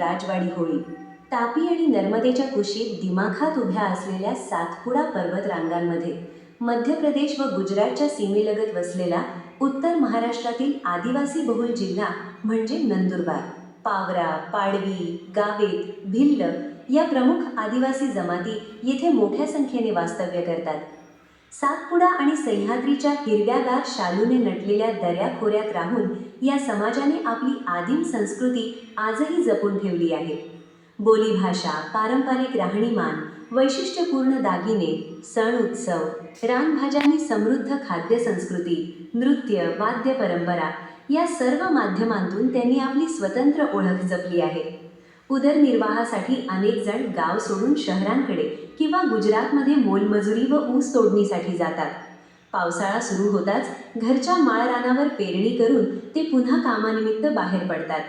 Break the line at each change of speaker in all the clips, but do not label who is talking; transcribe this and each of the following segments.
राजवाडी होळी. तापी आणि नर्मदेच्या कुशीत दिमाखात उभ्या असलेल्या सातपुडा पर्वत रांगांमध्ये मध्य प्रदेश व गुजरातच्या सीमेलगत वसलेला उत्तर महाराष्ट्रातील आदिवासी बहुल जिल्हा म्हणजे नंदुरबार. पावरा, पाडवी, गावेत, भिल्ल या प्रमुख आदिवासी जमाती येथे मोठ्या संख्येने वास्तव्य करतात. सातपुडा आणि सह्याद्रीच्या हिरव्यागार शालूने नटलेल्या दऱ्याखोऱ्यात राहून या समाजाने आपली आदिम संस्कृती आजही जपून ठेवली आहे. बोलीभाषा, पारंपरिक राहणीमान, वैशिष्ट्यपूर्ण दागिने, सण उत्सव, रानभाज्यांनी समृद्ध खाद्यसंस्कृती, नृत्य, वाद्य परंपरा या सर्व माध्यमांतून त्यांनी आपली स्वतंत्र ओळख जपली आहे. उदरनिर्वाहासाठी अनेक जण गाव सोडून शहरांकडे किंवा गुजरातमध्ये मोलमजुरी व ऊस तोडणीसाठी जातात. पावसाळा सुरू होताच घरच्या माळरानावर पेरणी करून ते पुन्हा कामानिमित्त बाहेर पडतात.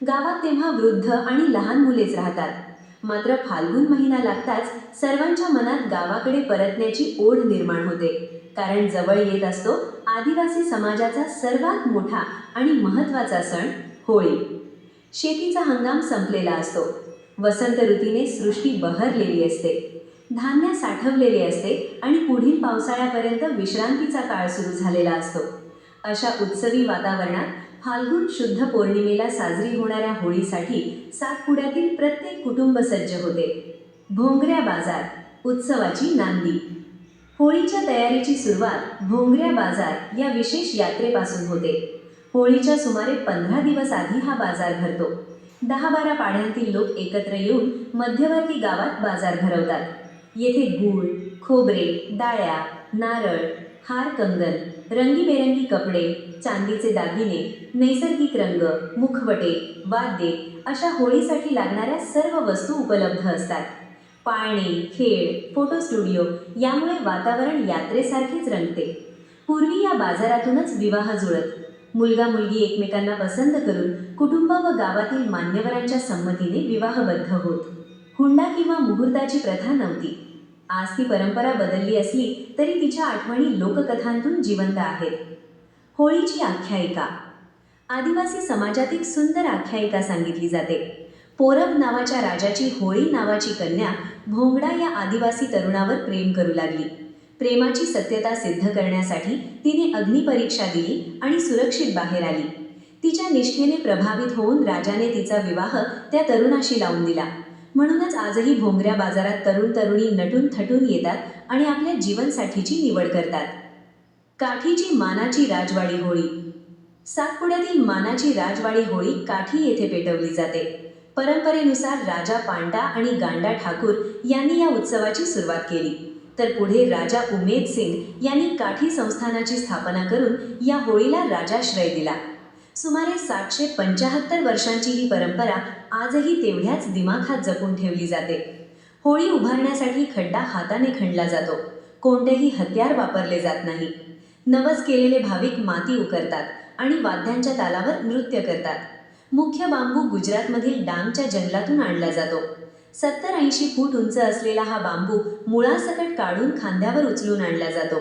गावात तेव्हा वृद्ध आणि लहान मुलेच राहतात. मात्र फाल्गुन महिना लागताच सर्वांच्या मनात गावाकडे परतण्याची ओढ निर्माण होते, कारण जवळ येत असतो आदिवासी समाजाचा सर्वात मोठा आणि महत्त्वाचा सण होळी. शेतीचा हंगाम संपलेला असतो. वसंत ऋतूने सृष्टी बहरलेली असते. धान्य साठवलेले असते आणि पुढील पावसाळ्यापर्यंत विश्रांतीचा काळ सुरू झालेला असतो. अशा उत्सवी वातावरणात फाल्गुन शुद्ध पौर्णिमेला साजरी होणाऱ्या होळीसाठी सातपुड्यातील प्रत्येक कुटुंब सज्ज होते. भोंगऱ्या बाजार, उत्सवाची नांदी. होळीच्या तयारीची सुरुवात भोंगऱ्या बाजार या विशेष यात्रेपासून होते. होळीच्या सुमारे 15 दिवस आधी हा बाजार भरतो. 10-12 पाड्यांतील लोक एकत्र येऊन मध्यवर्ती गावात बाजार भरवतात. येथे गूळ, खोबरे, डाळ्या, नारळ, हार, कंगन, रंगीबेरंगी कपडे, चांदीचे दागिने, नैसर्गिक रंग, मुखवटे, वाद्ये अशा होळीसाठी लागणाऱ्या सर्व वस्तू उपलब्ध असतात. पाळणे, खेळ, फोटो स्टुडिओ यामुळे वातावरण यात्रेसारखेच रंगते. पूर्वी या बाजारातूनच विवाह जुळत. मुलगा मुलगी एकमेकांना पसंत करून कुटुंब व गावातील मान्यवरांच्या संमतीने विवाहबद्ध होत. हुंडा किंवा मुहूर्ताची प्रथा नव्हती. आज ती परंपरा बदलली असली तरी तिच्या आठवणी लोककथांतून जिवंत आहेत. होळीची आख्यायिका. आदिवासी समाजात एक सुंदर आख्यायिका सांगितली जाते. पोरब नावाच्या राजाची होळी नावाची कन्या भोंगडा या आदिवासी तरुणावर प्रेम करू लागली. प्रेमाची सत्यता सिद्ध करण्यासाठी तिने अग्निपरीक्षा दिली आणि सुरक्षित बाहेर आली. तिच्या निष्ठेने प्रभावित होऊन राजाने तिचा विवाह त्या तरुणाशी लावून दिला. म्हणूनच आजही भोंगऱ्या बाजारात तरुण तरुणी नटून थटून येतात आणि आपल्या जीवनसाठीची निवड करतात. काठीची मानाची राजवाडी होळी. सातपुड्यातील मानाची राजवाडी होळी काठी येथे पेटवली जाते. परंपरेनुसार राजा पांडा आणि गांडा ठाकूर यांनी या उत्सवाची सुरुवात केली, तर पुढे राजा उमेद सिंग यांनी काठी संस्थानाची स्थापना करून या होळीला राजाश्रय दिला. सुमारे 775 वर्षांची ही परंपरा आजही तेवढ्याच दिमाखात जपून ठेवली जाते. होळी उभारण्यासाठी खड्डा हाताने खणला जातो. कोणतेही हत्यार वापरले जात नाही. नवस केलेले भाविक माती उकरतात आणि वाद्यांच्या तालावर नृत्य करतात. मुख्य बांबू गुजरातमधील डांगच्या जंगलातून आणला जातो. 70-80 फूट उंच असलेला हा बांबू मुळासकट काढून खांद्यावर उचलून आणला जातो.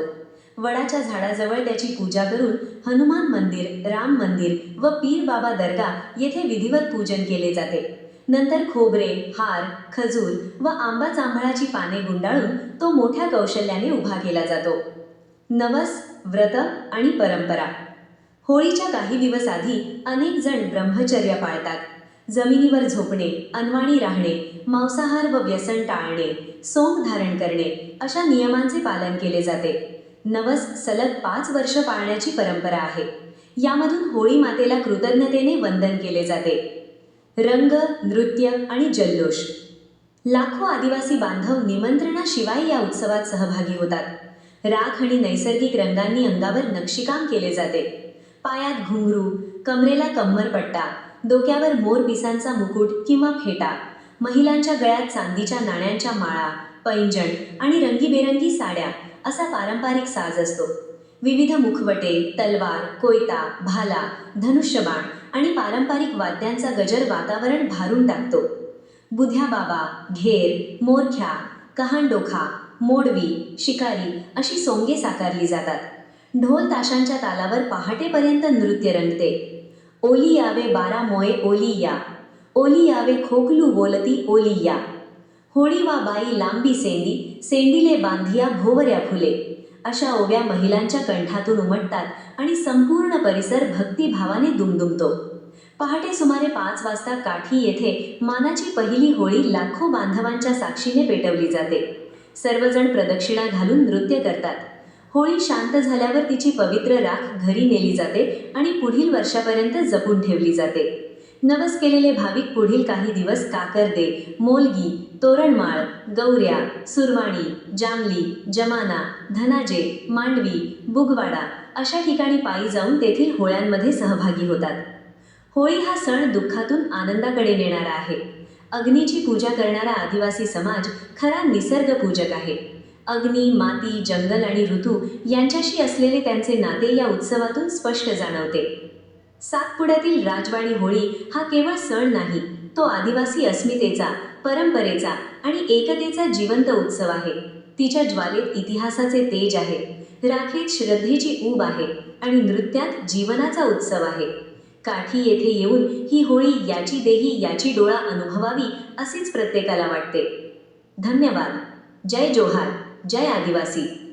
वडाच्या झाडाजवळ त्याची पूजा करून हनुमान मंदिर, राम मंदिर व पीर बाबा दर्गा येथे विधिवत पूजन केले जाते. नंतर खोबरे, हार, खजूर व आंबा जांभळाची पाने गुंडाळून तो मोठ्या कौशल्याने उभा केला जातो. नवस, व्रत आणि परंपरा. होळीच्या काही दिवस आधी अनेक जण ब्रह्मचर्य पाळतात. जमिनीवर झोपणे, अनवाणी राहणे, मांसाहार व व्यसन टाळणे, सोंग धारण करणे अशा नियमांचे पालन केले जाते. नवस सलग 5 वर्ष पाळण्याची परंपरा आहे. यामधून होळी मातेला कृतज्ञतेने वंदन केले जाते. रंग, नृत्य आणि जल्लोष. लाखो आदिवासी बांधव निमंत्रणाशिवाय या उत्सवात सहभागी होतात. राख आणि नैसर्गिक रंगांनी अंगावर नक्षीकाम केले जाते. पायात घुंगरू, कमरेला कम्मरपट्टा, डोक्यावर मोरपिसांचा मुकुट किंवा फेटा, महिलांच्या गळ्यात चांदीच्या नाण्यांच्या माळा, पैंजण आणि रंगीबेरंगी साड्या असा पारंपरिक साज असतो. विविध मुखवटे, तलवार, कोयता, भाला, धनुष्यबाण आणि पारंपरिक वाद्यांचा गजर वातावरण भारून टाकतो. बुध्या बाबा, घेर, मोरख्या, कहांडोखा, मोडवी, शिकारी अशी सोंगे साकारली जातात. ढोल ताशांच्या तालावर पहाटेपर्यंत नृत्य रंगते. ओली यावे 12 मोये ओली या. ओली यावे खोकलू बोलती ओली या. होळी वा बाई लांबी सेंदी, सेंडीले बांधिया भोवऱ्या फुले. अशा ओव्या महिलांच्या कंठातून उमटतात आणि संपूर्ण परिसर भक्तिभावाने दुमदुमतो. पहाटे सुमारे 5 वाजता काठी येथे मानाची पहिली होळी लाखो बांधवांच्या साक्षीने पेटवली जाते. सर्वजण प्रदक्षिणा घालून नृत्य करतात. होळी शांत झाल्यावर तिची पवित्र राख घरी नेली जाते आणि पुढील वर्षापर्यंत जपून ठेवली जाते. नवस केलेले भाविक पुढील काही दिवस काकर्दे, मोलगी, तोरणमाळ, गौऱ्या, सुरवाणी, जामली, जमाना, धनाजे, मांडवी, बुगवाडा अशा ठिकाणी पायी जाऊन तेथील होळ्यांमध्ये सहभागी होतात. होळी हा सण दुःखातून आनंदाकडे नेणारा आहे. अग्नीची पूजा करणारा आदिवासी समाज खरा निसर्गपूजक आहे. अग्नी, माती, जंगल आणि ऋतू यांच्याशी असलेले त्यांचे नाते या उत्सवातून स्पष्ट जाणवते. सातपुड्यातील राजवाडी होळी हा केवळ सण नाही, तो आदिवासी अस्मितेचा, परंपरेचा आणि एकतेचा जिवंत उत्सव आहे. तिच्या ज्वालेत इतिहासाचे तेज आहे, राखेत श्रद्धेची ऊब आहे आणि नृत्यात जीवनाचा उत्सव आहे. काठी येथे येऊन ही होळी याची देही याची डोळा अनुभवावी असेच प्रत्येकाला वाटते. धन्यवाद. जय जोहार, जय आदिवासी.